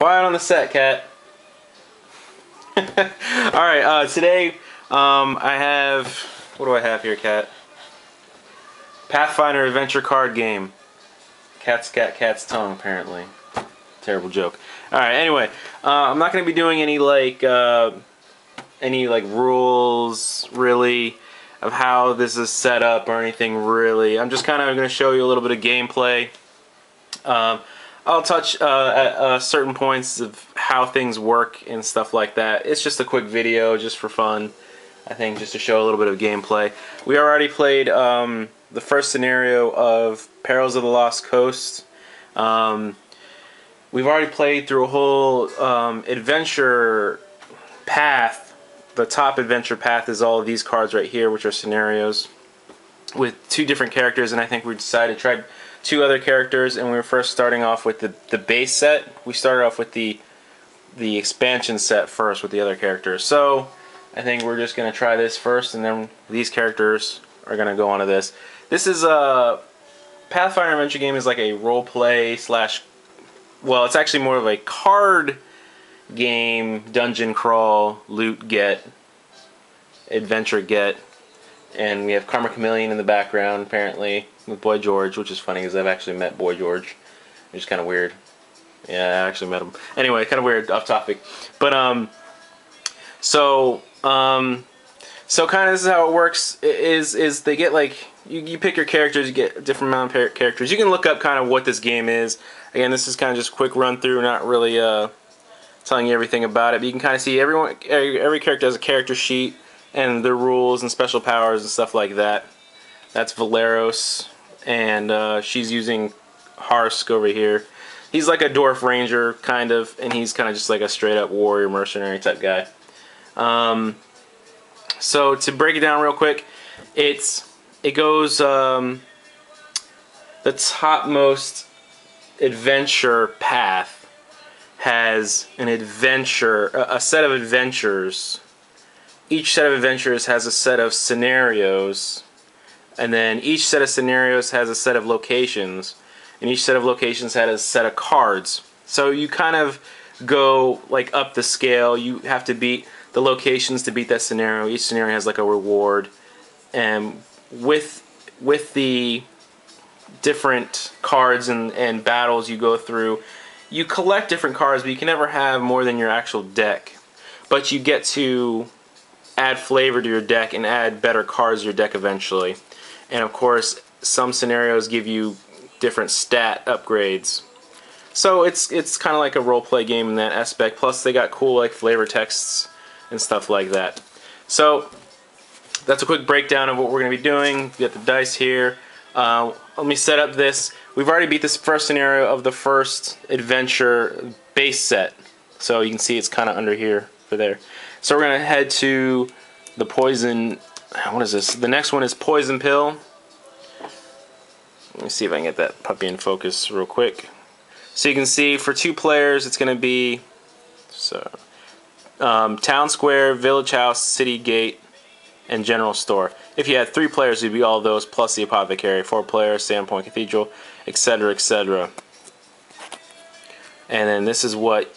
Quiet on the set, cat. Alright, today I have... What do I have here, cat? Pathfinder Adventure Card Game. Cat's got cat's tongue, apparently. Terrible joke. Alright, anyway. I'm not going to be doing any rules, really, of how this is set up or anything, really. I'm just kind of going to show you a little bit of gameplay. I'll touch at certain points of how things work and stuff like that. It's just a quick video, just for fun, I think, just to show a little bit of gameplay. We already played the first scenario of Perils of the Lost Coast. We've already played through a whole adventure path. The top adventure path is all of these cards right here, which are scenarios with 2 different characters, and I think we decided to try 2 other characters, and we were first starting off with the base set. We started off with the expansion set first with the other characters. So I think we're just going to try this first, and then these characters are going to go on to this. This is a Pathfinder Adventure Game is like a role play slash, well, it's actually more of a card game, dungeon crawl, loot get, adventure get. And we have Karma Chameleon in the background, apparently, with Boy George, which is funny because I've actually met Boy George. It's kind of weird. Yeah, I actually met him. Anyway, kind of weird, off topic. But so kind of this is how it works. Is they get like you pick your characters, you get a different amount of characters. You can look up kind of what this game is. Again, this is kind of just a quick run through, not really telling you everything about it. But you can kind of see every character has a character sheet and their rules and special powers and stuff like that. That's Valeros, and she's using Harsk over here. He's like a dwarf ranger, kind of, and he's kind of just like a straight up warrior mercenary type guy. So to break it down real quick, it goes the topmost adventure path has an adventure, a set of adventures. Each set of adventures has a set of scenarios, and then each set of scenarios has a set of locations, and each set of locations has a set of cards. So you kind of go like up the scale. You have to beat the locations to beat that scenario. Each scenario has like a reward, and with the different cards and battles you go through, you collect different cards, but you can never have more than your actual deck. But you get to add flavor to your deck and add better cards to your deck eventually. And of course, some scenarios give you different stat upgrades. So it's kind of like a role-play game in that aspect. Plus they got cool like flavor texts and stuff like that. So that's a quick breakdown of what we're going to be doing. We got the dice here. Let me set up this. We've already beat this first scenario of the first adventure base set. So you can see it's kind of under here for there. So we're going to head to the poison... What is this? The next one is Poison Pill. Let me see if I can get that puppy in focus real quick. So you can see for 2 players it's going to be Town Square, Village House, City Gate, and General Store. If you had 3 players, it'd be all those plus the Apothecary. 4 players, Sandpoint Cathedral, etc., etc. And then this is what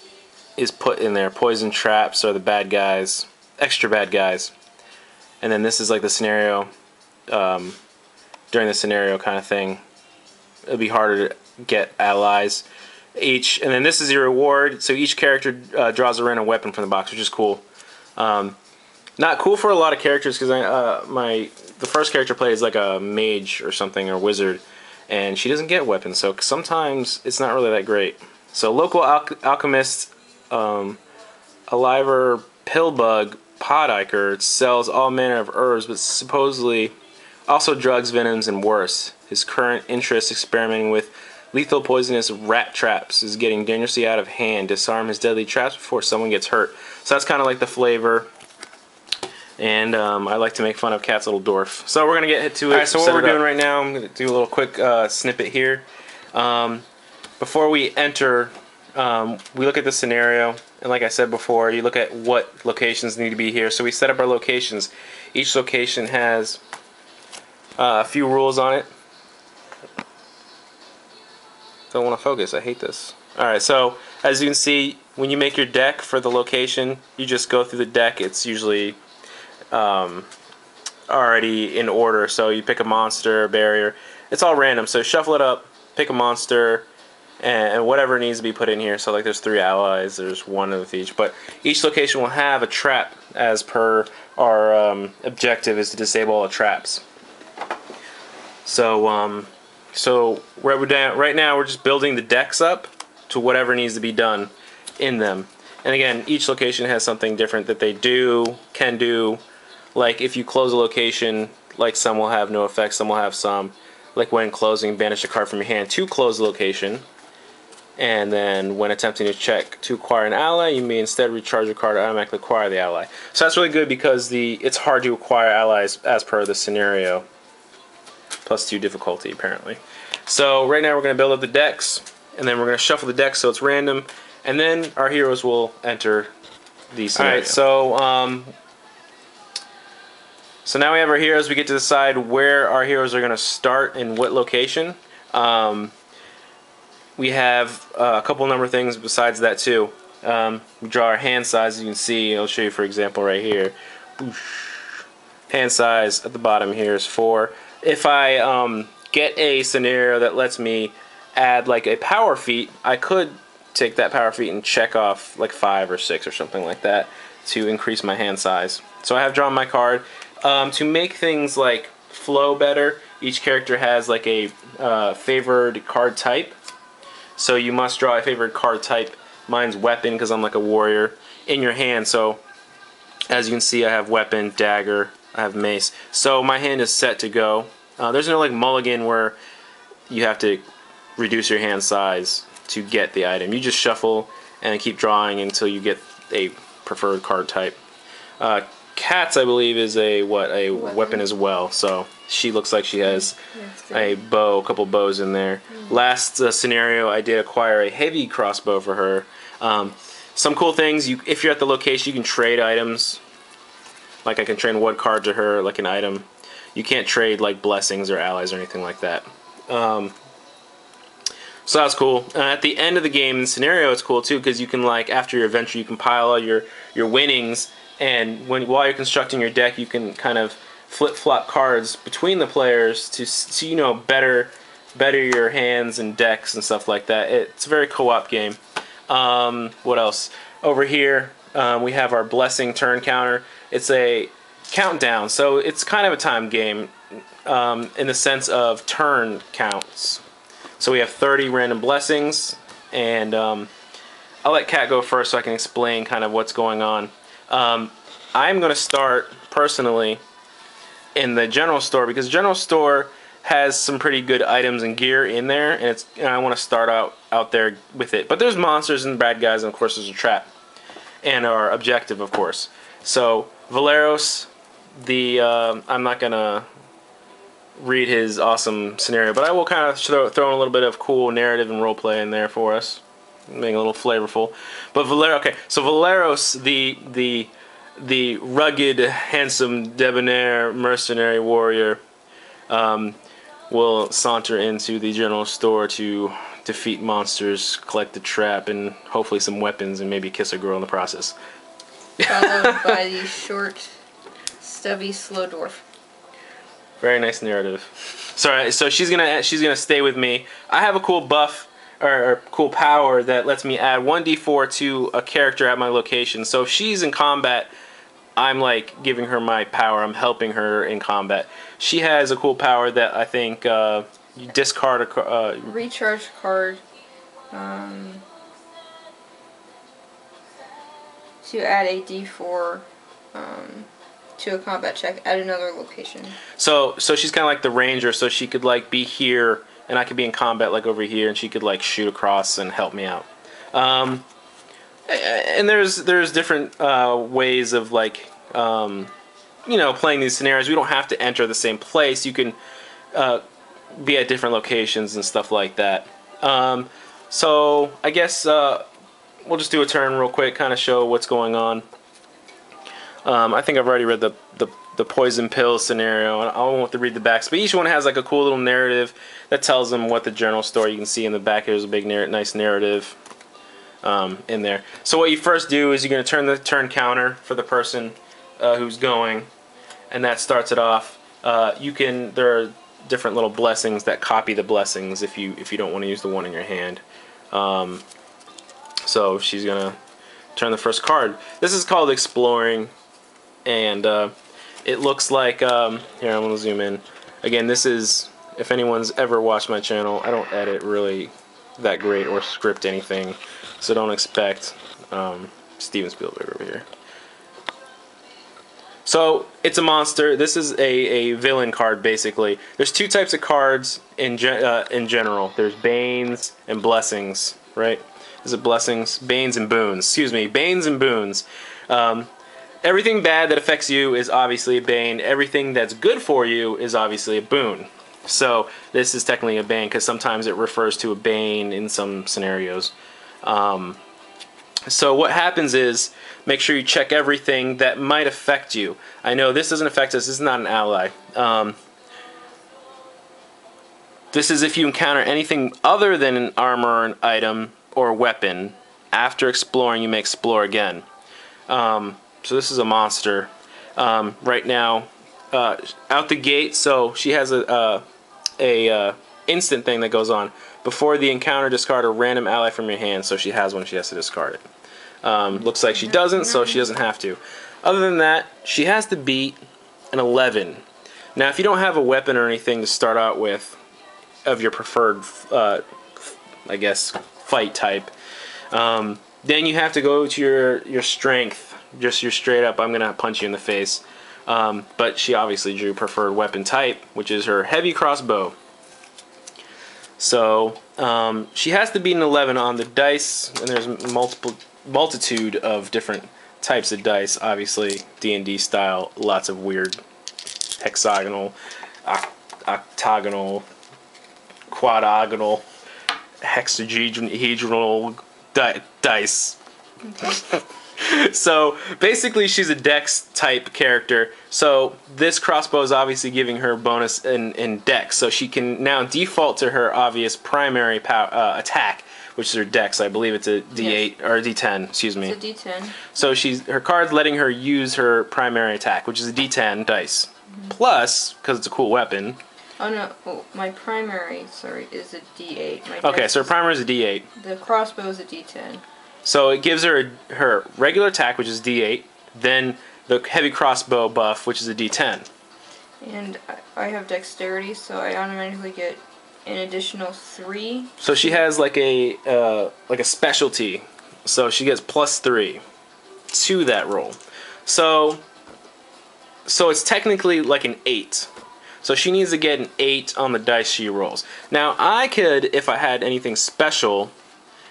is put in there. Poison traps are the bad guys, extra bad guys. And then this is like the scenario, during the scenario kind of thing. It'll be harder to get allies. And then this is your reward. So each character draws a random weapon from the box, which is cool. Not cool for a lot of characters because the first character played is like a mage or something, or wizard, and she doesn't get weapons. So sometimes it's not really that great. So local alchemist, Aliver Pillbug Podiker sells all manner of herbs, but supposedly also drugs, venoms, and worse. His current interest experimenting with lethal poisonous rat traps is getting dangerously out of hand. Disarm his deadly traps before someone gets hurt. So that's kind of like the flavor. And I like to make fun of Cat's little dwarf. So we're going to get to it. Alright, so what we're doing right now, I'm going to do a little quick snippet here. Before we enter, we look at the scenario. And like I said before, you look at what locations need to be here. So we set up our locations. Each location has a few rules on it. Don't want to focus. I hate this. Alright, so as you can see, when you make your deck for the location, you just go through the deck. It's usually already in order. So you pick a monster, a barrier. It's all random. So shuffle it up, pick a monster, and whatever needs to be put in here. So like there's 3 allies, there's 1 of each. But each location will have a trap as per our objective is to disable all the traps. So right now we're just building the decks up to whatever needs to be done in them. And again, each location has something different that they can do. Like if you close a location, like some will have no effect, some will have some. Like when closing, banish a card from your hand to close the location. And then when attempting to check to acquire an ally, you may instead recharge your card to automatically acquire the ally. So that's really good because it's hard to acquire allies as per the scenario. +2 difficulty apparently. So right now we're going to build up the decks, and then we're going to shuffle the decks so it's random, and then our heroes will enter the scenario. Alright, so now we have our heroes. We get to decide where our heroes are going to start in what location. We have a couple number of things besides that too. We draw our hand size, as you can see. I'll show you for example right here. Hand size at the bottom here is 4. If I get a scenario that lets me add like a power feat, I could take that power feat and check off like 5 or 6 or something like that to increase my hand size. So I have drawn my card. To make things like flow better, each character has like a favored card type. So you must draw a favored card type. Mine's weapon because I'm like a warrior in your hand. So as you can see, I have weapon, dagger, I have mace. So my hand is set to go. There's no like mulligan where you have to reduce your hand size to get the item. You just shuffle and keep drawing until you get a preferred card type. Kat's, I believe, is a weapon as well. So she looks like she has a bow, a couple bows in there. Last scenario, I did acquire a heavy crossbow for her. Some cool things, if you're at the location, you can trade items. Like I can trade 1 card to her, like an item. You can't trade like blessings or allies or anything like that. So that's cool. At the end of the game, the scenario, it's cool too because you can like after your adventure, you can pile all your winnings, and while you're constructing your deck, you can kind of flip-flop cards between the players to you know better your hands and decks and stuff like that. It's a very co-op game. What else? Over here, we have our blessing turn counter. It's a countdown, so it's kind of a time game in the sense of turn counts. So we have 30 random blessings, and I'll let Kat go first so I can explain kind of what's going on. I'm going to start personally in the general store because general store has some pretty good items and gear in there, and I want to start out there with it. But there's monsters and bad guys, and of course there's a trap, and our objective, of course. So Valeros, I'm not gonna read his awesome scenario, but I will kind of throw in a little bit of cool narrative and roleplay in there for us, make it a little flavorful. But so Valeros, the rugged, handsome, debonair, mercenary warrior, will saunter into the general store to defeat monsters, collect a trap, and hopefully some weapons, and maybe kiss a girl in the process. Followed by the short, stubby, slow dwarf. Very nice narrative. So she's gonna stay with me. I have a cool buff or cool power that lets me add 1d4 to a character at my location. So if she's in combat, I'm like giving her my power. I'm helping her in combat. She has a cool power that I think you discard a recharge card to add a d4 to a combat check at another location. So she's kind of like the ranger. So she could like be here, and I could be in combat like over here, and she could like shoot across and help me out. And there's different ways of like you know, playing these scenarios. We don't have to enter the same place. You can be at different locations and stuff like that. So I guess we'll just do a turn real quick, kind of show what's going on. I think I've already read the poison pill scenario, and I won't have to read the backs, but each one has like a cool little narrative that tells them what the general story. You can see in the back there's a big nice narrative. in there. So what you first do is you're going to turn the turn counter for the person who's going, and that starts it off. There are different little blessings that copy the blessings if you don't want to use the one in your hand. So she's going to turn the first card. This is called Exploring, and it looks like, here, I'm going to zoom in. Again, this is, if anyone's ever watched my channel, I don't edit really that great or script anything, so don't expect Steven Spielberg over here. So it's a monster. This is a villain card, basically. There's two types of cards in general. There's Banes and Blessings, right? Is it Blessings? Banes and Boons. Excuse me, Banes and Boons. Everything bad that affects you is obviously a Bane. Everything that's good for you is obviously a Boon. So this is technically a Bane because sometimes it refers to a Bane in some scenarios. So what happens is, make sure you check everything that might affect you. I know this doesn't affect us. This is not an ally. This is if you encounter anything other than an armor, an item, or a weapon. After exploring, you may explore again. So this is a monster. Right now, out the gate, so she has a instant thing that goes on. Before the encounter, discard a random ally from your hand, so she has one, she has to discard it. Looks like she doesn't, so she doesn't have to. Other than that, she has to beat an 11. Now, if you don't have a weapon or anything to start out with, of your preferred, I guess, fight type, then you have to go to your strength. Just your straight up, I'm going to punch you in the face. But she obviously drew preferred weapon type, which is her heavy crossbow. So she has to beat an 11 on the dice, and there's multitude of different types of dice. Obviously, D&D style, lots of weird hexagonal, octagonal, quadogonal, hexahedral dice. Okay. So basically she's a dex type character, so this crossbow is obviously giving her bonus in dex, so she can now default to her obvious primary attack, which is her dex. I believe it's a D8 or a D10, excuse me. It's a D10. So her card's letting her use her primary attack, which is a D10 dice. Plus, because it's a cool weapon. Oh no, my primary, sorry, is a D8. Okay, so her primary is a D8. The crossbow is a D10. So it gives her her regular attack, which is D8, then the heavy crossbow buff, which is a D10. And I have dexterity, so I automatically get an additional 3. So she has like a specialty, so she gets +3 to that roll. So it's technically like an 8. So she needs to get an 8 on the dice she rolls. Now I could, if I had anything special.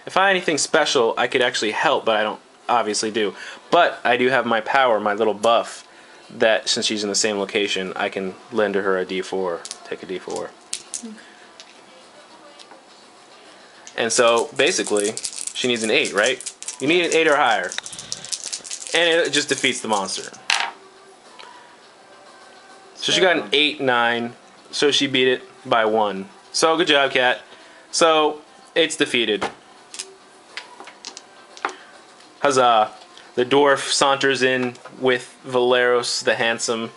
If I had anything special, I could actually help, but I don't obviously do. But I do have my power, my little buff, that since she's in the same location, I can lend her a D4. Take a D4. And so, basically, she needs an 8, right? You need an 8 or higher. And it just defeats the monster. So she got an 8, 9, so she beat it by 1. So, good job, Kat. So, it's defeated. Huzzah! The dwarf saunters in with Valeros the Handsome,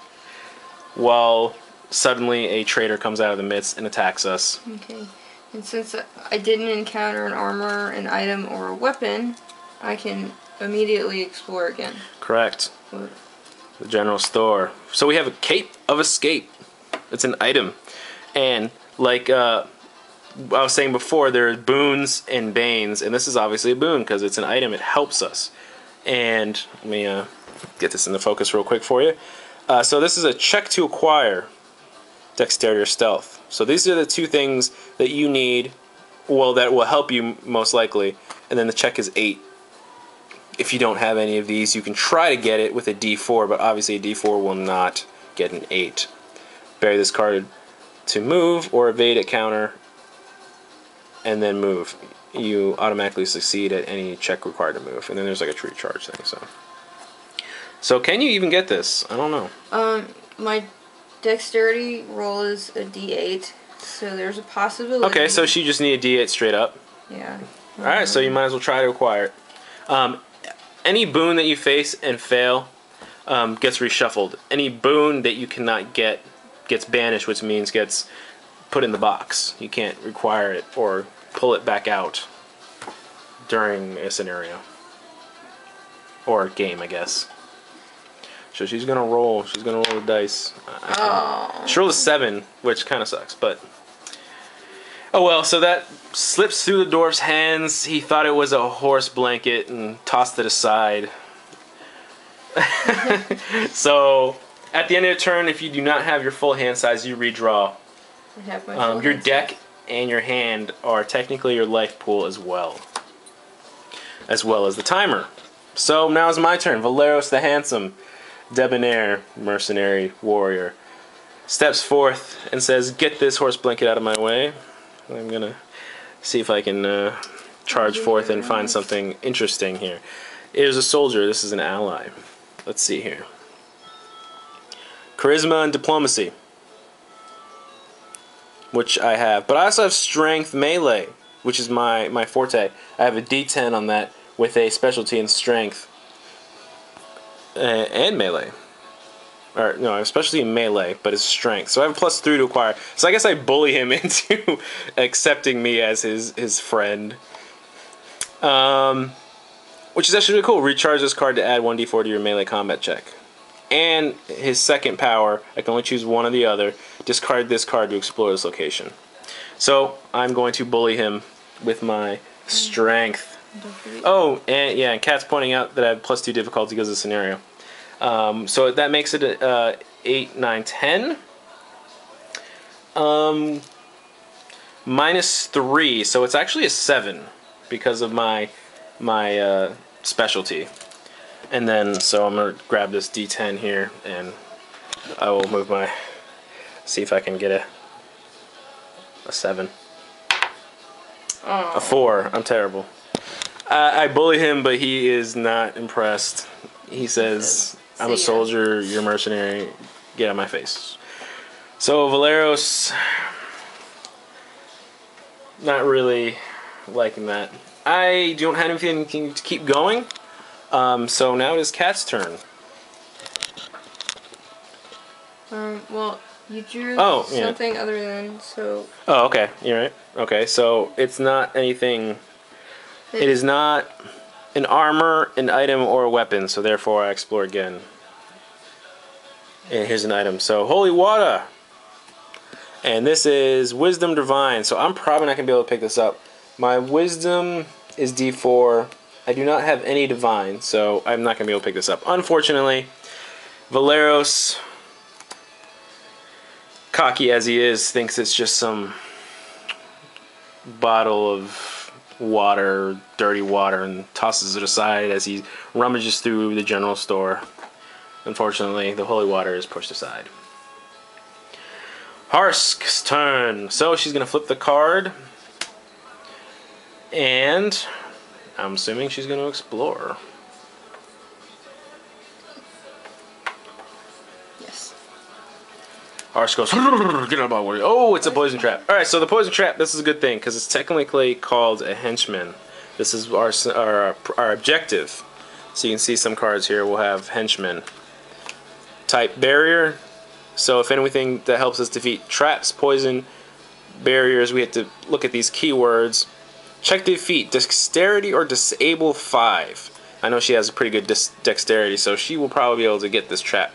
while suddenly a traitor comes out of the midst and attacks us. Okay, and since I didn't encounter an armor, an item, or a weapon, I can immediately explore again. Correct. What? The general store. So we have a Cape of Escape. It's an item. And like I was saying before, there are boons and banes, and this is obviously a boon because it's an item. It helps us. And let me get this into focus real quick for you. So this is a check to acquire, dexterity or stealth. So these are the two things that you need, well, that will help you most likely. And then the check is 8. If you don't have any of these, you can try to get it with a D4, but obviously a D4 will not get an 8. Bury this card to move or evade a counter, and then move. You automatically succeed at any check required to move. And then there's like a tree charge thing. So can you even get this? I don't know. My dexterity roll is a D8, so there's a possibility. Okay, so she just need a D8 straight up. Yeah. Alright, so you might as well try to acquire it. Any boon that you face and fail gets reshuffled. Any boon that you cannot get gets banished, which means gets put in the box. You can't require it or pull it back out during a scenario. Or game, I guess. So she's gonna roll. She's gonna roll the dice. She rolled a 7, which kind of sucks, but oh well. So that slips through the dwarf's hands. He thought it was a horse blanket and tossed it aside. So at the end of the turn, if you do not have your full hand size, you redraw. I have my full Your hand deck size. and your hand are technically your life pool as well as the timer. So now is my turn. Valeros the Handsome, debonair, mercenary, warrior, steps forth and says, "Get this horse blanket out of my way." I'm gonna see if I can charge forth and find something interesting here. It is a soldier. This is an ally. Let's see here. Charisma and diplomacy, which I have, but I also have strength melee, which is my forte. I have a D10 on that with a specialty in strength and melee. Or no, I have a specialty in melee, but it's strength. So I have a +3 to acquire. So I guess I bully him into accepting me as his friend. Which is actually really cool. Recharge this card to add 1d4 to your melee combat check. And his second power, I can only choose one or the other. Discard this card to explore this location. So I'm going to bully him with my strength. Oh, and yeah, and Kat's pointing out that I have +2 difficulty because of the scenario. So that makes it 8, 9, 10. -3, so it's actually a 7 because of my specialty. And then, so I'm going to grab this D10 here, and I will move my, see if I can get a 7. A 4. I'm terrible. I bully him, but he is not impressed. He says, "I'm a soldier, you're a mercenary, get out of my face." So Valeros, not really liking that. I don't have anything to keep going. So now it is Kat's turn. Well, you drew yeah. something other than, so... Oh, okay. You're right. Okay, so it's not anything... It is not an armor, an item, or a weapon, so therefore I explore again. And here's an item. So, Holy Water! And this is Wisdom Divine, so I'm probably not going to be able to pick this up. My Wisdom is D4. I do not have any Divine, so I'm not going to be able to pick this up. Unfortunately, Valeros, cocky as he is, thinks it's just some bottle of water, dirty water, and tosses it aside as he rummages through the general store. Unfortunately, the holy water is pushed aside. Harsk's turn. So she's going to flip the card. And I'm assuming she's going to explore. Yes. Harsk goes, "Get out of my way." Oh, it's a poison trap. Alright, so the poison trap, this is a good thing, because it's technically called a henchman. This is our objective. So you can see some cards here will have henchman. Type barrier. So if anything that helps us defeat traps, poison, barriers, we have to look at these keywords. Check defeat, dexterity or disable 5. I know she has a pretty good dexterity, so she will probably be able to get this trap.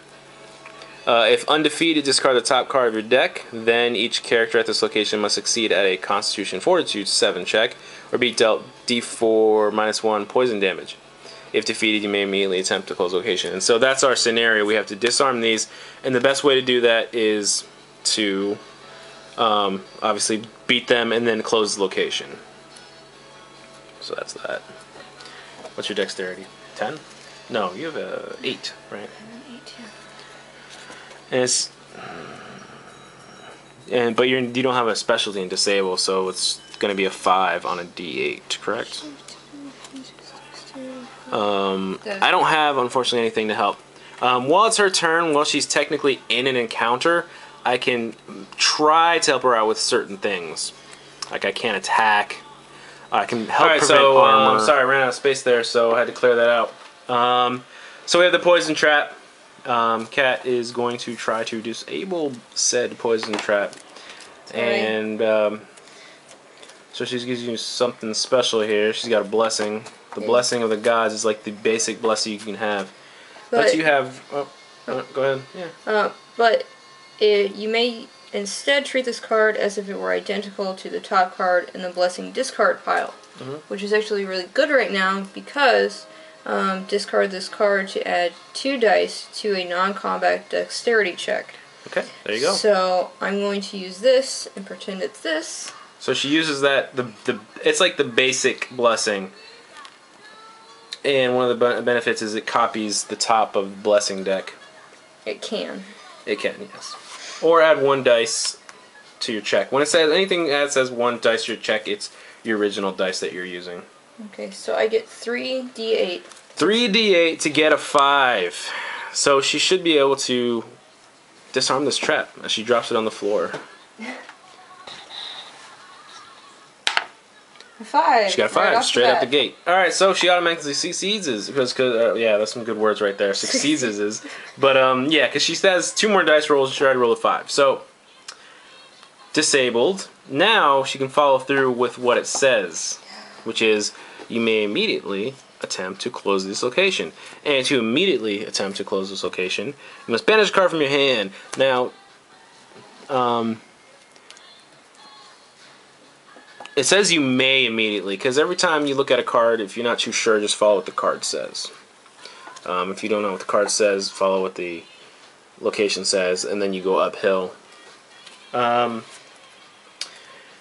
If undefeated, discard the top card of your deck. Then each character at this location must succeed at a Constitution Fortitude 7 check, or be dealt D4 -1 poison damage. If defeated, you may immediately attempt to close the location. And so that's our scenario. We have to disarm these, and the best way to do that is to obviously beat them and then close the location. So that's that. What's your dexterity? 10? No, you have a 8, right? 8, yeah. And it's, but you don't have a specialty in disable, so it's going to be a 5 on a D8, correct? I don't have, unfortunately, anything to help. While it's her turn, while she's technically in an encounter, I can try to help her out with certain things. Like I can't attack. I can help Alright, prevent so armor. sorry, I ran out of space there, so I had to clear that out. So we have the poison trap. Cat is going to try to disable said poison trap. And so she's giving you something special here. She's got a blessing. The blessing of the gods is like the basic blessing you can have. But you have... go ahead. Yeah. But you may instead treat this card as if it were identical to the top card in the blessing discard pile. Which is actually really good right now because discard this card to add 2 dice to a non-combat dexterity check. Okay, there you go. So I'm going to use this and pretend it's this. So she uses that, it's like the basic blessing. And one of the benefits is it copies the top of the blessing deck. It can. It can, yes. Or add 1 dice to your check. When it says anything that says 1 dice to your check, it's your original dice that you're using. Okay, so I get 3d8. 3d8 to get a 5. So she should be able to disarm this trap as she drops it on the floor. A 5. She got a 5 straight out the gate. Alright, so she automatically succeeds because yeah, that's some good words right there. Succeeds is. But yeah, because she has 2 more dice rolls and she tried to roll a 5. So disabled. Now she can follow through with what it says, which is you may immediately attempt to close this location. And to immediately attempt to close this location, you must banish a card from your hand. Now, it says you may immediately, because every time you look at a card, if you're not too sure, just follow what the card says. If you don't know what the card says, follow what the location says, and then you go uphill.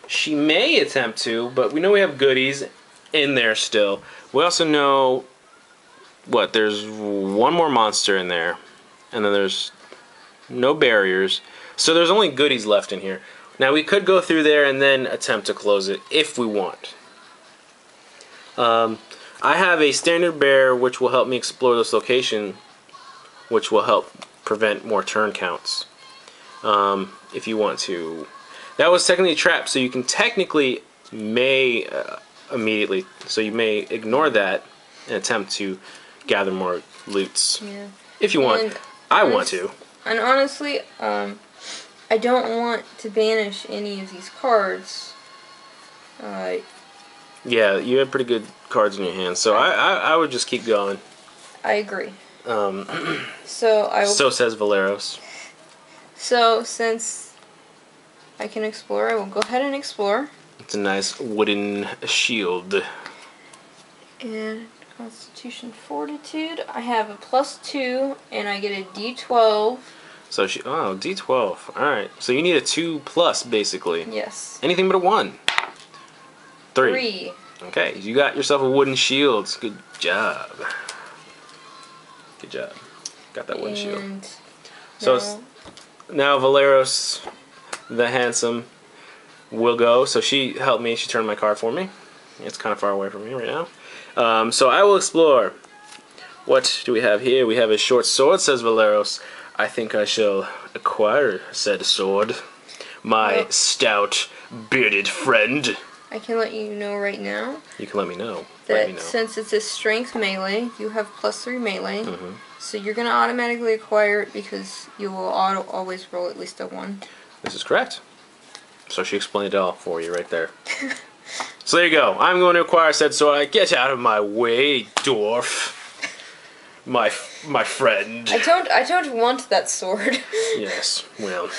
She may attempt to, but we know we have goodies in there still. We also know, there's 1 more monster in there, and then there's no barriers. So there's only goodies left in here. Now we could go through there and then attempt to close it if we want. I have a standard bear which will help me explore this location, which will help prevent more turn counts. If you want to. That was technically a trap, so you can technically may immediately, so you may ignore that and attempt to gather more loots. Yeah. If you want. I want to. And honestly, I don't want to banish any of these cards. Yeah, you have pretty good cards in your hand, so I would just keep going. I agree. So I will, So says Valeros. So since I can explore, I will go ahead and explore. It's a nice wooden shield. And Constitution Fortitude, I have a +2, and I get a D12. So D12. Alright. So you need a 2+, basically. Yes. Anything but a 1. 3. 3. Okay, you got yourself a wooden shield. Good job. Good job. Got that wooden shield. So now Valeros, the handsome, will go. So she helped me. She turned my card for me. It's kind of far away from me right now. So I will explore. What do we have here? We have a short sword, says Valeros. I think I shall acquire said sword. My stout, bearded friend. I can let you know right now. You can let me know. That since it's a strength melee, you have +3 melee. So you're going to automatically acquire it because you will always roll at least a 1. This is correct. So she explained it all for you right there. So there you go. I'm going to acquire said sword. Get out of my way, dwarf. My friend. I don't want that sword. Yes. Well.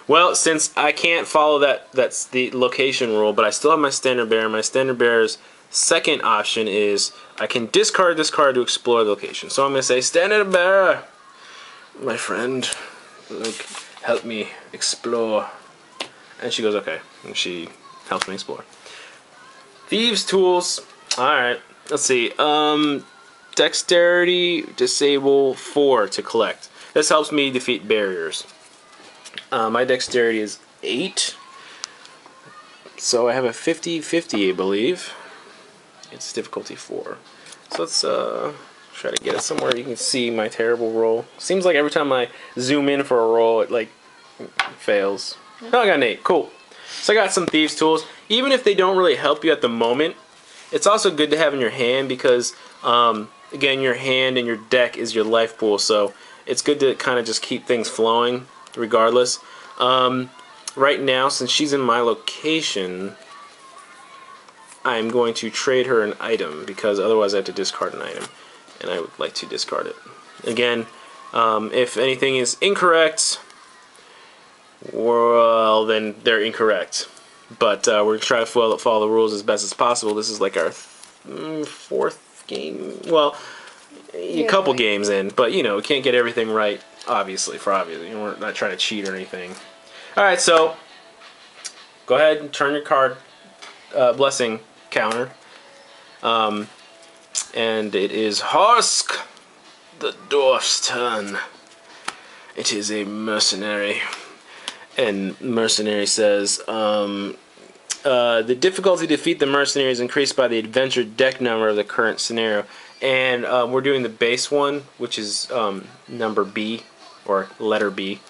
Well, since I can't follow that's the location rule, but I still have my standard bear. My standard bear's second option is I can discard this card to explore the location. So I'm going to say, standard bear, my friend, like, help me explore. And she goes, okay. And she helps me explore. Thieves' tools. Alright. Let's see. Dexterity, disable 4 to collect. This helps me defeat barriers. My dexterity is 8. So I have a 50-50, I believe. It's difficulty 4. So let's try to get it somewhere you can see my terrible roll. Seems like every time I zoom in for a roll, it like fails. Oh, I got an 8. Cool. So I got some thieves tools. Even if they don't really help you at the moment, it's also good to have in your hand because, again, your hand and your deck is your life pool. So it's good to kind of just keep things flowing regardless. Right now, since she's in my location, I'm going to trade her an item because otherwise I have to discard an item. And I would like to discard it. Again, if anything is incorrect, well, then they're incorrect. But we're going to try to follow the rules as best as possible. This is like our fourth game. Well, a couple games in. But, you know, we can't get everything right, obviously, for obvious. You know, we're not trying to cheat or anything. Alright, so go ahead and turn your card blessing counter. And it is Horsk, the dwarf's turn. It is a mercenary. And mercenary says, the difficulty to defeat the mercenary is increased by the adventure deck number of the current scenario. And we're doing the base one, which is number B, or letter B,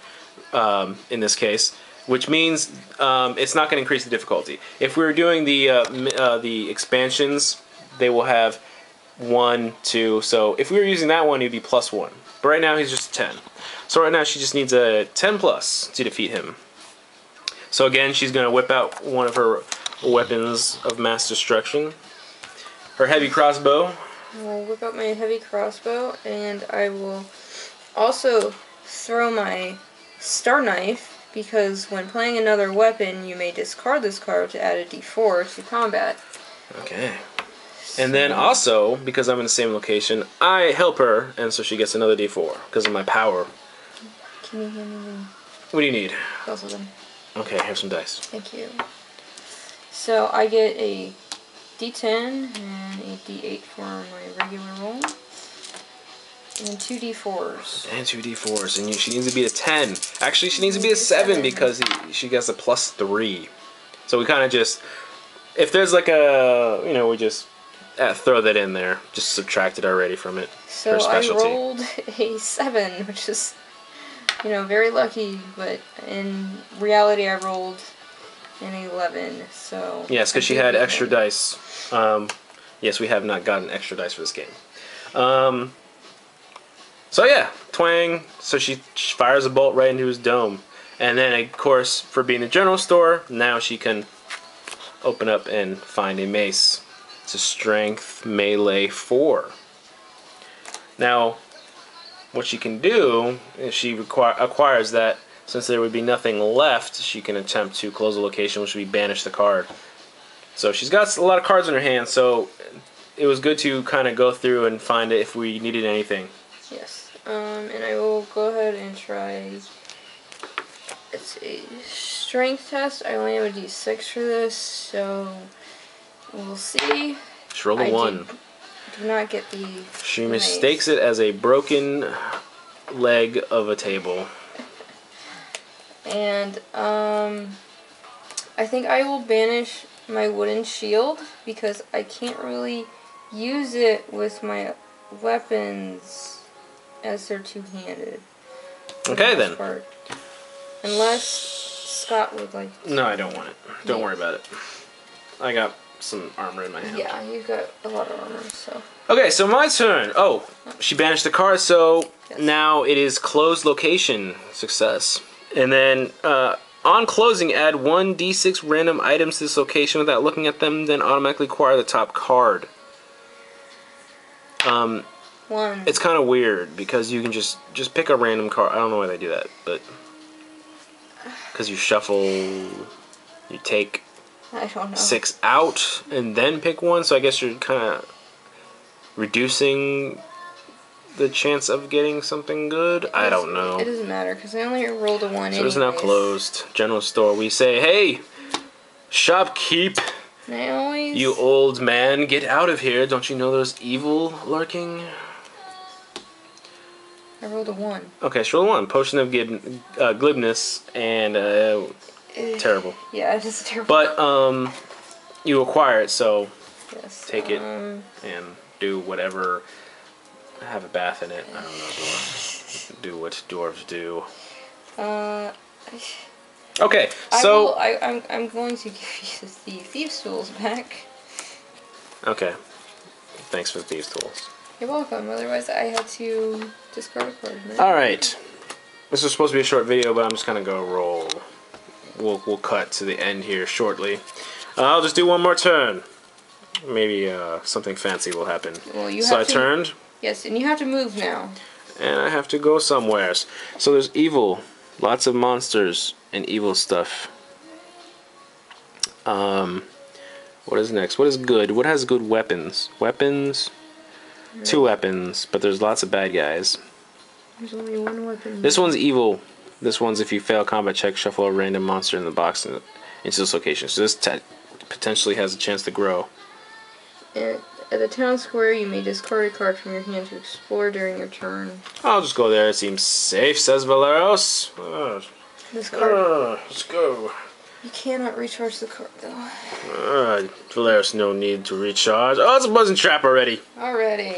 in this case. Which means it's not going to increase the difficulty. If we were doing the expansions, they will have 1, 2. So if we were using that one, he'd be +1. But right now he's just 10. So right now she just needs a 10+ to defeat him. So again, she's going to whip out one of her weapons of mass destruction. Her heavy crossbow. I will whip out my heavy crossbow, and I will also throw my star knife, because when playing another weapon, you may discard this card to add a d4 to combat. Okay. And then also, because I'm in the same location, I help her, and so she gets another d4 because of my power. Can you hand me? What do you need? Both of them. Okay, here's some dice. Thank you. So I get a d10 and a d8 for my regular roll. And 2 d4s. And 2 d4s, and she needs to be a 10. Actually, she needs to be a 7 because she gets a +3. So we kind of just, if there's like a, you know, we just throw that in there. Just subtract it already from it. So I rolled a 7, which is, you know, very lucky, but in reality I rolled an 11. So yes, because she had extra dice. Yes, we have not gotten extra dice for this game. So yeah, twang. So she fires a bolt right into his dome. And then, of course, for being a general store, now she can open up and find a mace. It's a strength melee 4. Now, what she can do is she acquires that. Since there would be nothing left, she can attempt to close the location, which would be banish the card. So she's got a lot of cards in her hand, so it was good to kind of go through and find it if we needed anything. Yes. And I will go ahead and try. It's a strength test. I only have a d6 for this, so we'll see. Just roll a 1. Do not get the. She mistakes it as a broken leg of a table. And I think I will banish my wooden shield because I can't really use it with my weapons as they're two-handed. Okay then. Unless Scott would like to. No, I don't want it. Don't worry about it. I got some armor in my hand. Yeah, you've got a lot of armor, so. Okay, so my turn. Oh, she banished the card, so now it is closed location. Success. And then on closing, add 1d6 random items to this location without looking at them, then automatically acquire the top card. 1. It's kind of weird because you can just pick a random card. I don't know why they do that, but because you shuffle, you take I don't know. 6 out and then pick one. So I guess you're kind of reducing the chance of getting something good. I don't know. It doesn't matter because I only rolled a 1. So it's now closed. General store. We say, hey, shopkeep. You old man, get out of here. Don't you know there's evil lurking? I rolled a 1. Okay, so roll 1. Potion of glibness and terrible. Yeah, it is terrible. But you acquire it, so yes, take it and do whatever. Have a bath in it. I don't know, dwarves. Do what dwarves do. Okay, so I'm going to give you the thieves' tools back. okay, thanks for the thieves' tools. You're welcome. Otherwise, I had to discard a card. All right, this was supposed to be a short video, but I'm just gonna go roll. We'll cut to the end here shortly. I'll just do one more turn. Maybe something fancy will happen. Well, I turned. Yes, and you have to move now. And I have to go somewhere. So there's evil, lots of monsters and evil stuff. What is next? What is good? What has good weapons? Weapons, 2 weapons, but there's lots of bad guys. There's only 1 weapon. This one's evil. This one's if you fail a combat check, shuffle a random monster in the box into this location. So this potentially has a chance to grow. At the town square, you may discard a card from your hand to explore during your turn. I'll just go there. It seems safe, says Valeros. This card. Let's go. You cannot recharge the card, though. Valeros, no need to recharge. Oh, it's a buzzing trap already. Already.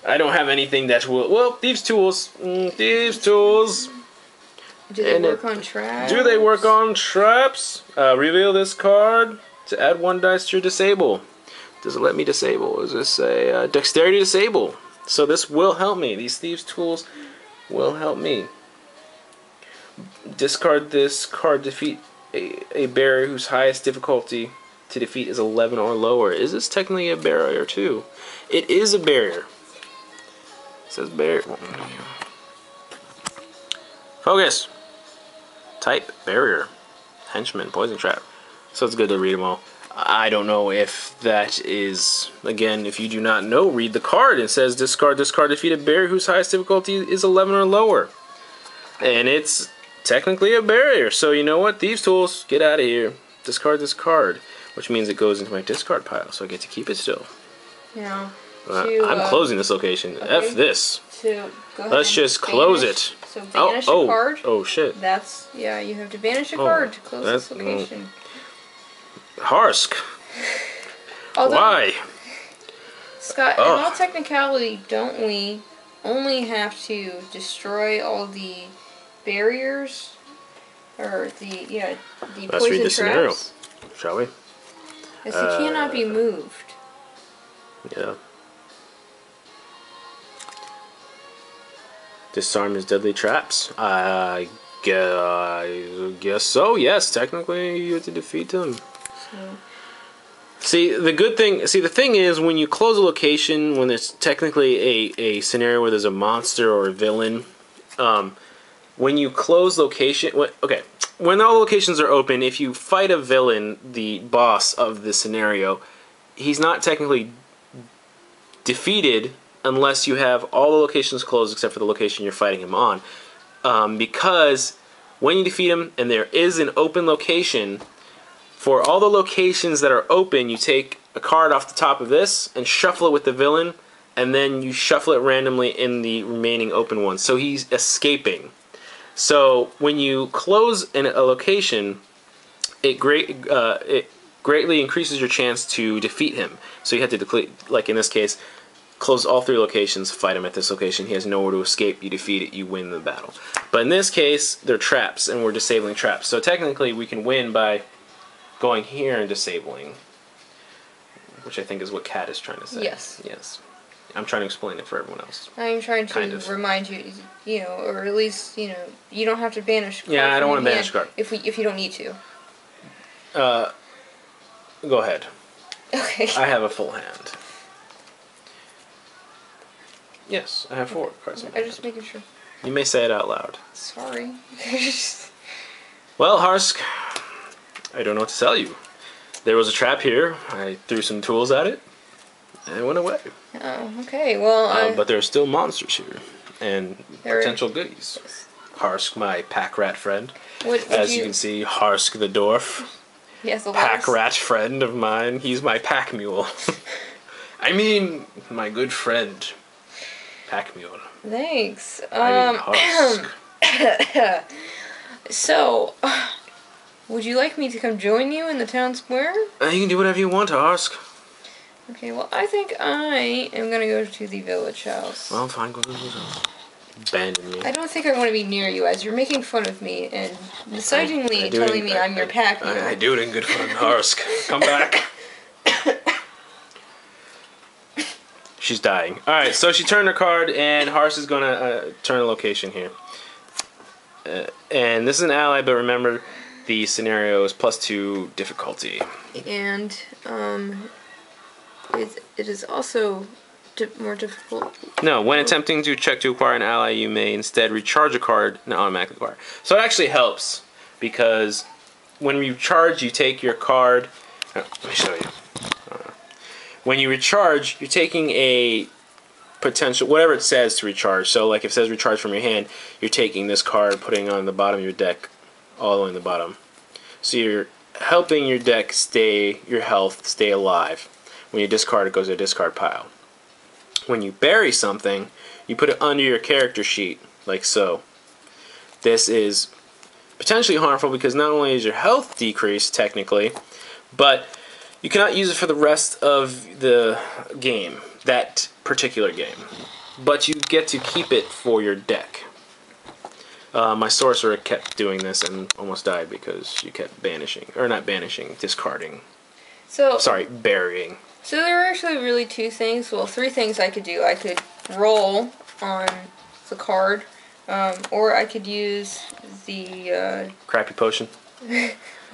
I don't have anything that will... Well, thieves' tools. Thieves' tools. Do they work on traps? Do they work on traps? Reveal this card to add 1 dice to your disable. Does it let me disable? Does this say dexterity disable? So this will help me. These thieves' tools will help me. Discard this card. Defeat a barrier whose highest difficulty to defeat is 11 or lower. Is this technically a barrier too? It is a barrier. It says barrier. Focus. Type barrier. Henchman. Poison trap. So it's good to read them all. I don't know if that is, again, if you do not know, read the card. It says discard, defeat a barrier whose highest difficulty is 11 or lower. And it's technically a barrier. So you know what? Thieves' tools, get out of here. Discard this card, which means it goes into my discard pile, so I get to keep it still. Yeah. I'm closing this location. Okay. F this. Go ahead. Let's just close it. So banish a card. Oh shit. That's, yeah, you have to banish a card to close this location. Harsk. Although, why? Scott, in all technicality, don't we only have to destroy all the barriers? Or the Let's read the traps? scenario, shall we? Yes, he cannot be moved. Yeah. Disarm his deadly traps. I guess so. Yes, technically you have to defeat them. See, the thing is, when you close a location, when there's technically a scenario where there's a monster or a villain, when you close location, when all locations are open, if you fight a villain, the boss of the scenario, he's not technically defeated unless you have all the locations closed except for the location you're fighting him on. Because when you defeat him and there is an open location, for all the locations that are open, you take a card off the top of this and shuffle it with the villain, and then you shuffle it randomly in the remaining open ones. So he's escaping. So when you close a location, it greatly increases your chance to defeat him. So you have to, like in this case, close all 3 locations, fight him at this location. He has nowhere to escape. You defeat it, you win the battle. But in this case, they're traps, and we're disabling traps. So technically, we can win by going here and disabling, which I think is what Kat is trying to say. Yes. Yes. I'm trying to explain it for everyone else. I'm trying to remind you, or at least, you don't have to banish a card. Yeah, I don't want to banish a card. If you don't need to. Go ahead. Okay. I have a full hand. Yes, I have 4 cards. I'm just making sure. You may say it out loud. Sorry. Well, Harsk, I don't know what to tell you. There was a trap here. I threw some tools at it, and it went away. Oh, okay. Well, but there are still monsters here, and potential goodies. Harsk, my pack rat friend. As you can see, Harsk the dwarf. Yes, a pack rat friend of mine. He's my pack mule. I mean, my good friend. Pack mule. Thanks. I mean, Harsk. So, would you like me to come join you in the town square? You can do whatever you want, Harsk. Okay, well, I think I am going to go to the village house. Well, fine, go to the village house. abandon me. I don't think I want to be near you as you're making fun of me and decidingly telling me I'm your pack mule. I do it in good fun. Harsk, come back. She's dying. Alright, so she turned her card, and Harsk is going to turn a location here. And this is an ally, but remember, the scenario is +2 difficulty. And it is also more difficult. No, when attempting to check to acquire an ally, you may instead recharge a card and automatically acquire. So it actually helps, because when you charge, you take your card. Let me show you. When you recharge, you're taking a potential, whatever it says to recharge. So like if it says recharge from your hand, you're taking this card, putting it on the bottom of your deck, all the way in the bottom. So you're helping your deck your health stay alive. When you discard, it goes to a discard pile. When you bury something, you put it under your character sheet, like so. This is potentially harmful because not only is your health decreased technically, but you cannot use it for the rest of the game, that particular game. But you get to keep it for your deck. My sorcerer kept doing this and almost died because she kept banishing, or not banishing, discarding. Sorry, burying. So there are actually really 2 things, well 3 things I could do. I could roll on the card, or I could use the crappy potion.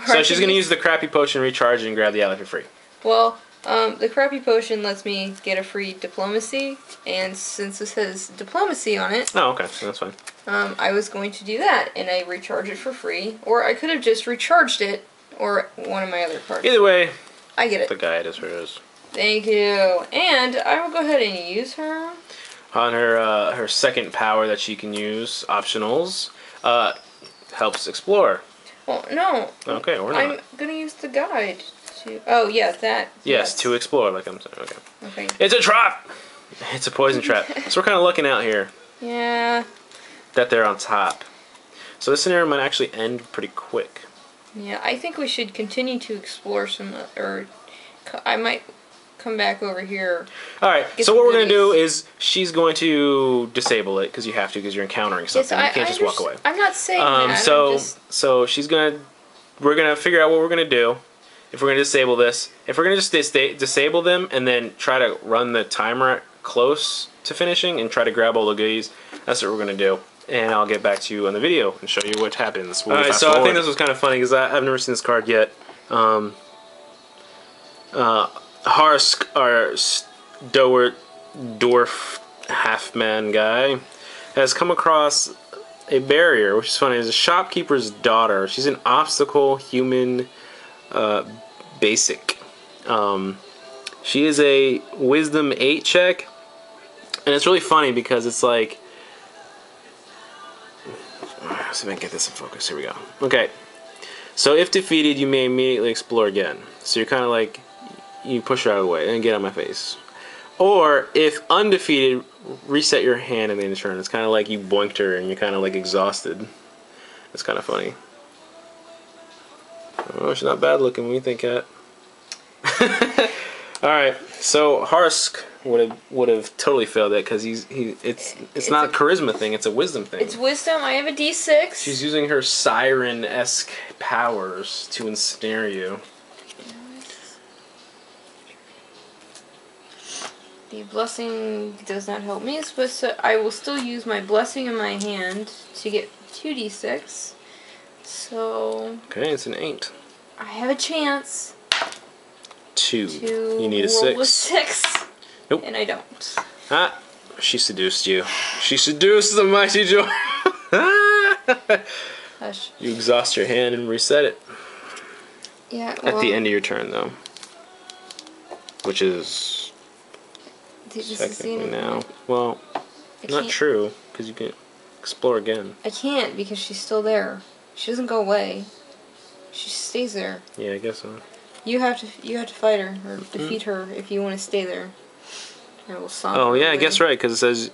So she's going to use the crappy potion, recharge, and grab the ally for free. Well, the crappy potion lets me get a free diplomacy, and since this has diplomacy on it... Oh, okay, so that's fine. I was going to do that, and I recharge it for free, or I could have just recharged it, or one of my other cards. Either way, I get it. The guide is hers. Thank you. And I will go ahead and use her. On her second power that she can use, optionals, helps explore. Well, no. Okay, or not. I'm going to use the guide to... Oh, yeah, that. Yes, to explore, like I'm saying. Okay. Okay. It's a trap! It's a poison trap. So we're kind of looking out here. Yeah. That they're on top. So this scenario might actually end pretty quick. Yeah, I think we should continue to explore some... Or I might come back over here. Alright, so what we're going to do is she's going to disable it, because you have to, because you're encountering something. Yes, you can't just walk away. I'm not saying that. So she's going to... We're going to figure out what we're going to do. If we're going to disable this. If we're going to just disable them and then try to run the timer close to finishing and try to grab all the goodies, that's what we're going to do. And I'll get back to you on the video and show you what happens. Alright, so I think this was kind of funny because I've never seen this card yet. Harsk, our dwarf half-man guy, has come across a barrier, which is funny. It's a shopkeeper's daughter. She's an obstacle human basic. She is a wisdom 8 check, and it's really funny because it's like... Let's see if I can get this in focus. Here we go. Okay. So if defeated, you may immediately explore again. So you're kind of like... You push her out of the way and get out of my face. Or if undefeated, reset your hand at the end of turn. It's kind of like you boinked her and you're kind of like exhausted. It's kind of funny. Oh, she's not bad looking when you think that. All right, so Harsk would have totally failed it because it's not a charisma thing. It's a wisdom thing. It's wisdom. I have a D6. She's using her siren-esque powers to ensnare you. The blessing does not help me, so I will still use my blessing in my hand to get 2d6. So... Okay, it's an 8. I have a chance 2. to You need a roll 6. 6. Nope. And I don't. Ah, she seduced you. She seduced the mighty joy. Hush. You exhaust your hand and reset it. Yeah, well, At the end of your turn, though. Which is... Technically now. Well, not true, because you can explore again. I can't because she's still there. She doesn't go away. She stays there. Yeah, I guess so. You have to fight her or defeat her if you want to stay there. I will saunter Oh yeah, away. I guess right, because it says,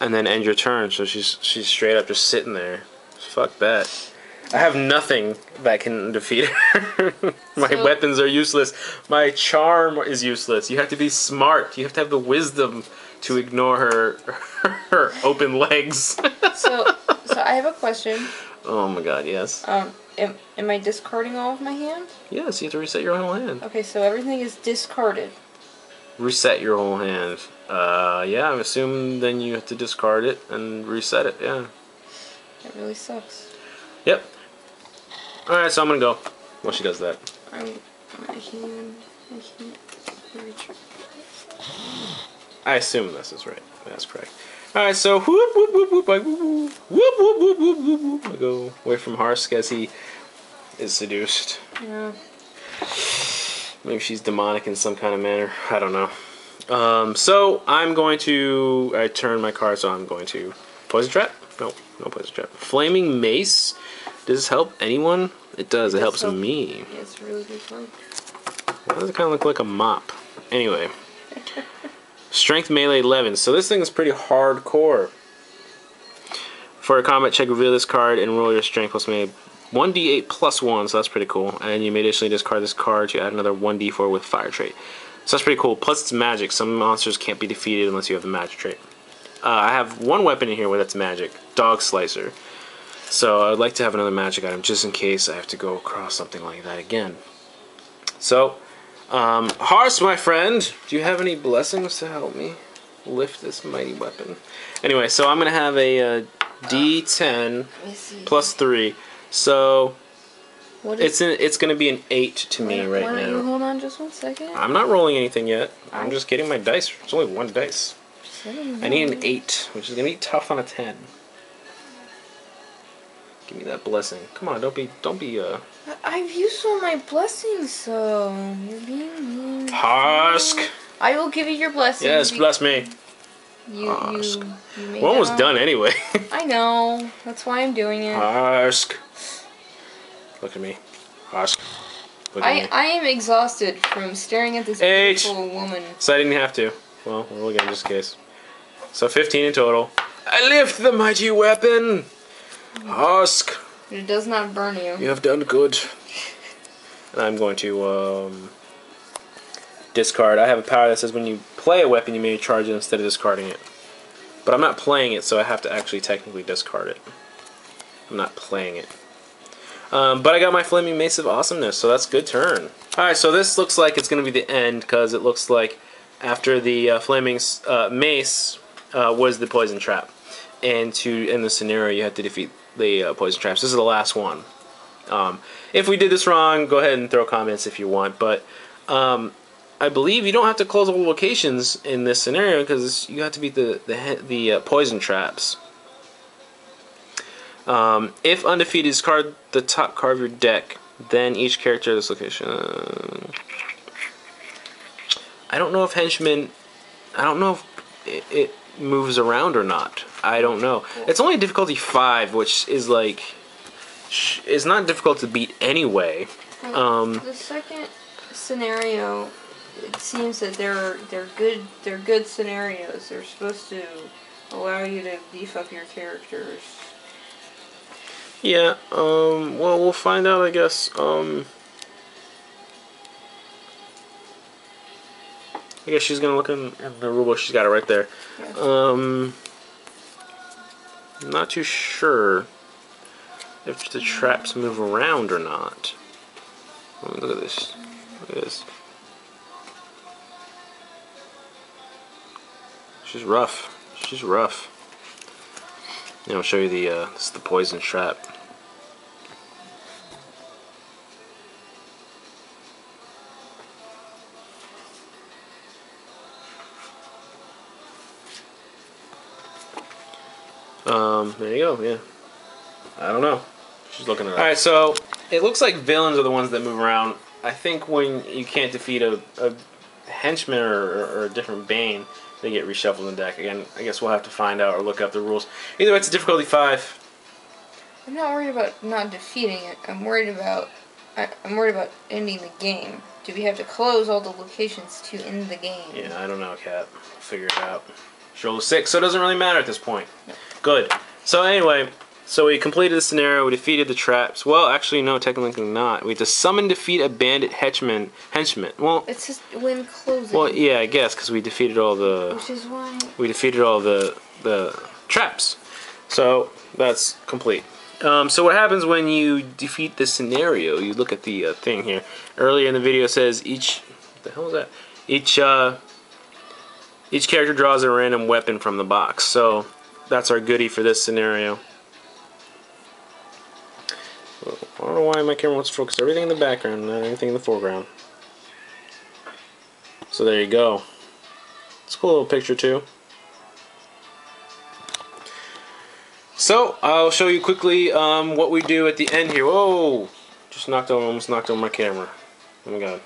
and then end your turn. So she's straight up just sitting there. Fuck that. I have nothing that can defeat her. My So- weapons are useless. My charm is useless. You have to be smart. You have to have the wisdom to ignore her open legs. So I have a question. Oh my god, yes. Am I discarding all of my hand? Yes, you have to reset your whole hand. Okay, so everything is discarded. Reset your whole hand. Yeah, I'm assuming then you have to discard it and reset it, yeah. That really sucks. Yep. Alright, so I'm gonna go. While she does that. I can't reach. I assume this is right. That's correct. Alright, so whoop whoop whoop whoop I whoop whoop whoop whoop whoop whoop whoop. I go away from Harsk as he is seduced. Yeah. Maybe she's demonic in some kind of manner. I don't know. So I'm going to I turn my card, so I'm going to poison trap? No poison trap. Flaming mace. Does this help anyone? It does. It helps me. Yeah, it's really good fun. Why does it kind of look like a mop? Anyway. Strength melee 11. So this thing is pretty hardcore. For a combat check, reveal this card and roll your strength plus melee 1d8 plus 1, so that's pretty cool. And you may additionally discard this card to add another 1d4 with fire trait. So that's pretty cool. Plus it's magic. Some monsters can't be defeated unless you have the magic trait. I have one weapon in here where that's magic. Dog Slicer. So I'd like to have another magic item just in case I have to go across something like that again. So, Hars, my friend, do you have any blessings to help me lift this mighty weapon? Anyway, so I'm going to have a D10 plus 3. So, it's going to be an 8 to me right Why don't now. you hold on just 1 second? I'm not rolling anything yet. I'm just getting my dice. It's only 1 dice. I need an 8, which is going to be tough on a 10. Give me that blessing. Come on, don't be I've used all my blessings, so you're being mean. Harsk. I will give you your blessing. Yes, bless me. You may We're almost have- done anyway. I know. That's why I'm doing it. Harsk. Look at me. Harsk. Look at me. I am exhausted from staring at this 8. beautiful woman. So I didn't have to. Well, we'll again just in case. So 15 in total. I lift the mighty weapon. Harsk. It does not burn you. You have done good. And I'm going to discard. I have a power that says when you play a weapon, you may charge it instead of discarding it. But I'm not playing it, so I have to actually technically discard it. I'm not playing it. But I got my Flaming Mace of Awesomeness, so that's good turn. Alright, so this looks like it's going to be the end, because it looks like after the Flaming Mace was the Poison Trap. And to end the scenario, you have to defeat the Poison Traps. This is the last one. If we did this wrong, go ahead and throw comments if you want, but I believe you don't have to close all the locations in this scenario, because you have to beat the Poison Traps. If undefeated, discard the top card of your deck. Then each character at this location. I don't know if Henchman. I don't know if it moves around or not. I don't know. It's only difficulty 5, which is like. It's not difficult to beat anyway. The second scenario, it seems that they're good scenarios. They're supposed to allow you to beef up your characters. Yeah, well, we'll find out, I guess. I guess she's gonna look in the rulebook. She's got it right there. Yeah. I'm not too sure if the traps move around or not. Look at this. Look at this. She's rough. She's rough. Yeah, I'll show you this is the poison trap. There you go, yeah. I don't know. She's looking at it. Alright, so it looks like villains are the ones that move around. I think when you can't defeat a henchman or a different Bane, they get reshuffled in the deck. Again, I guess we'll have to find out or look up the rules. Either way, it's a difficulty 5. I'm not worried about not defeating it. I'm worried about ending the game. Do we have to close all the locations to end the game? Yeah, I don't know, Kat. Figure it out. She rolled a 6, so it doesn't really matter at this point. No. Good. So anyway, So we completed the scenario. We defeated the traps. Well, actually, no, technically not. We just summon, defeat a bandit henchman. Well, It's just when closing. well, yeah, I guess because we defeated all the. Which is why. We defeated all the traps. So that's complete. So what happens when you defeat this scenario? You look at the thing here. Earlier in the video it says each. What the hell is that? Each character draws a random weapon from the box. So that's our goodie for this scenario. I don't know why my camera wants to focus everything in the background, not anything in the foreground. So there you go. It's a cool little picture too. So I'll show you quickly what we do at the end here. Whoa! Almost knocked over my camera. Oh my god.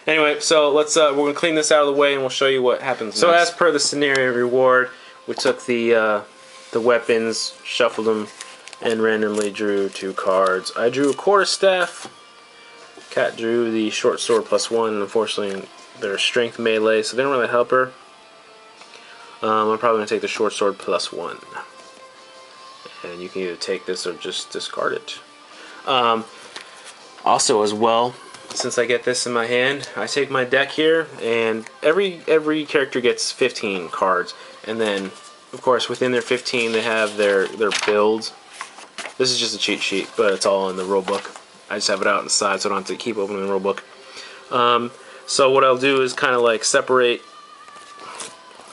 Anyway, so let's we're gonna clean this out of the way and we'll show you what happens. So as per the scenario reward, we took the weapons, shuffled them, and randomly drew 2 cards. I drew a quarterstaff. Kat drew the short sword +1. Unfortunately, they're strength melee, so they don't really help her. I'm probably gonna take the short sword +1. And you can either take this or just discard it. Also, as well, since I get this in my hand, I take my deck here, and every character gets 15 cards, and then, of course, within their 15, they have their builds. This is just a cheat sheet, but it's all in the rule book. I just have it out on the side, so I don't have to keep opening the rule book. So what I'll do is kind of like separate.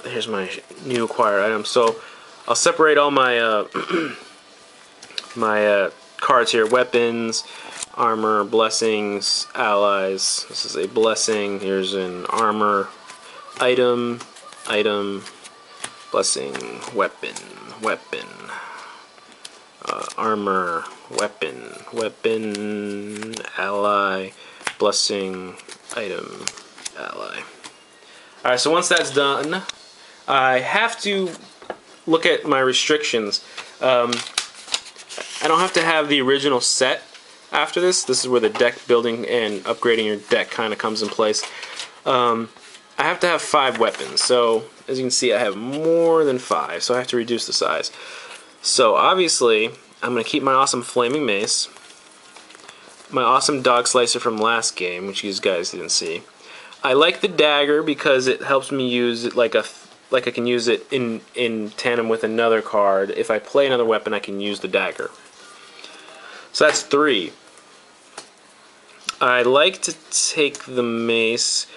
Here's my new acquired item. So I'll separate all my my cards here: weapons, armor, blessings, allies. This is a blessing. Here's an armor, item, blessing, weapon, armor, weapon, ally, blessing, item, ally. Alright, so once that's done, I have to look at my restrictions. I don't have to have the original set after this. This is where the deck building and upgrading your deck kind of comes in place. I have to have 5 weapons. So, as you can see, I have more than 5. So I have to reduce the size. So, obviously, I'm going to keep my awesome flaming mace. My awesome dog slicer from last game, which you guys didn't see. I like the dagger because it helps me use it like I can use it in tandem with another card. If I play another weapon, I can use the dagger. So that's 3. I like to take the mace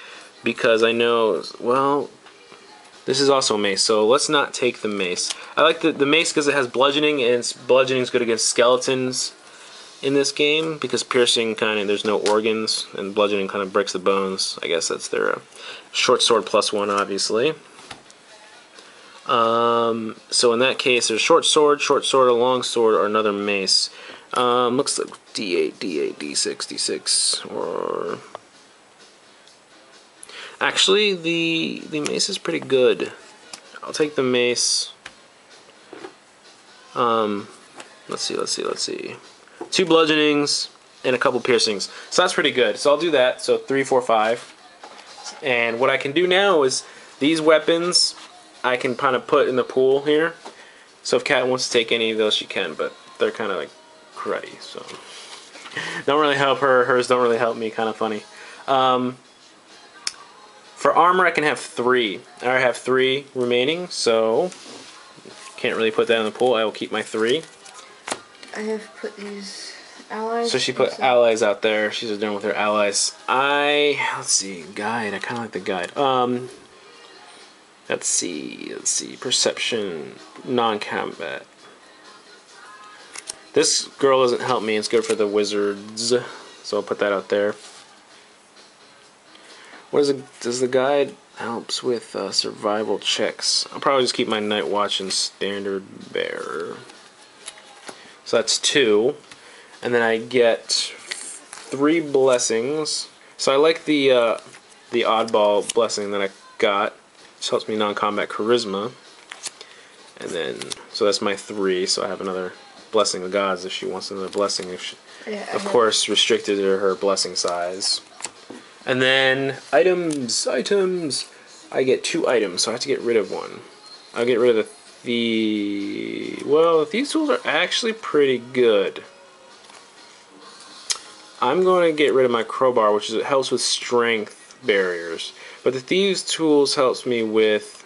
because I know, well, this is also a mace, so let's not take the mace. I like the mace because it has bludgeoning, and bludgeoning is good against skeletons in this game because piercing there's no organs, and bludgeoning kind of breaks the bones. I guess that's their short sword +1, obviously. So in that case, there's short sword, a long sword, or another mace. Looks like D8, D6, D6, or actually the mace is pretty good. I'll take the mace. Let's see. 2 bludgeonings and a couple piercings. So that's pretty good. So I'll do that. So 3, 4, 5. And what I can do now is these weapons I can kind of put in the pool here. So if Kat wants to take any of those, she can, but they're kind of like cruddy, so don't really help her. Hers don't really help me. Kind of funny. For armor, I can have 3. I already have 3 remaining, so can't really put that in the pool. I will keep my 3. I have put these allies. So she put allies out there. She's done with her allies. Let's see, guide. I kind of like the guide. Let's see. Perception, non-combat. This girl doesn't help me. It's good for the wizards, so I'll put that out there. What is it? Does the guide helps with survival checks? I'll probably just keep my night watch and standard bearer. So that's 2, and then I get 3 blessings. So I like the oddball blessing that I got, which helps me non-combat charisma. And then so that's my 3. So I have another blessing of gods if she wants another blessing. If she, of course, restricted to her blessing size. And then items. I get 2 items, so I have to get rid of 1. I'll get rid of Well, these tools are actually pretty good. I'm going to get rid of my crowbar, which it helps with strength barriers. But the thieves tools helps me with.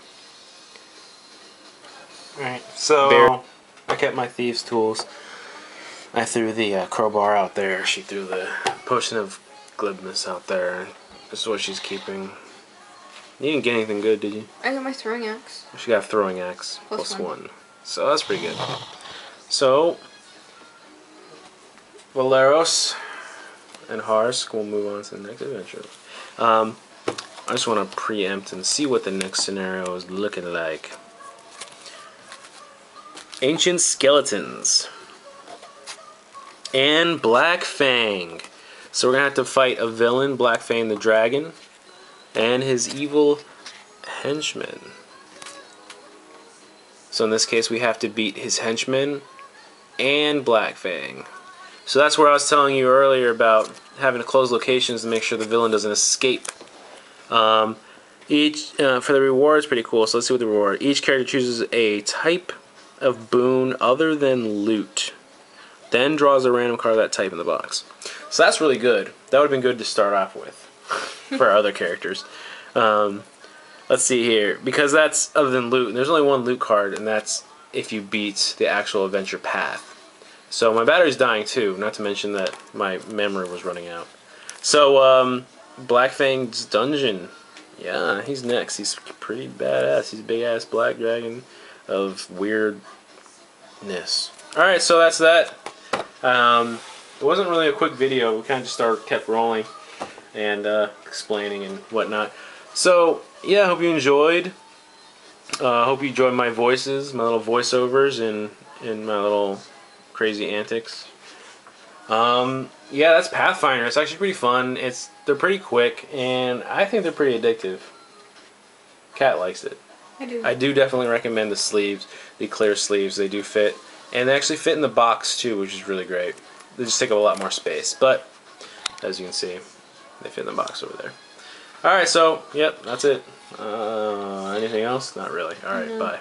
Alright, so I kept my thieves tools. I threw the crowbar out there. She threw the potion of glibness out there. This is what she's keeping. You didn't get anything good, did you? I got my throwing axe. She got a throwing axe. Plus one. So that's pretty good. So, Valeros and Harsk will move on to the next adventure. I just want to preempt and see what the next scenario is looking like. Ancient Skeletons. And Black Fang. So we're going to have to fight a villain, Black Fang the Dragon, and his evil henchmen. So in this case we have to beat his henchmen and Black Fang. So that's where I was telling you earlier about having to close locations to make sure the villain doesn't escape. For the rewards, pretty cool. So let's see what the reward. Each character chooses a type of boon other than loot, then draws a random card of that type in the box. So that's really good. That would have been good to start off with for our other characters. Let's see here, because that's other than loot. And there's only one loot card, and that's if you beat the actual adventure path. So my battery's dying too, not to mention that my memory was running out. So Black Fang's dungeon. Yeah, he's next. He's pretty badass. He's a big ass black dragon of weirdness. Alright, so that's that. It wasn't really a quick video. We kind of just kept rolling and explaining and whatnot. So yeah, I hope you enjoyed. Hope you enjoyed my voices, my little voiceovers, and my little crazy antics. Yeah, that's Pathfinder. It's actually pretty fun. They're pretty quick, and I think they're pretty addictive. Kat likes it. I do definitely recommend the sleeves, the clear sleeves. They do fit, and they actually fit in the box too, which is really great. They just take up a lot more space, but as you can see, they fit in the box over there. Alright, so, yep, that's it. Anything else? Not really. Alright, bye.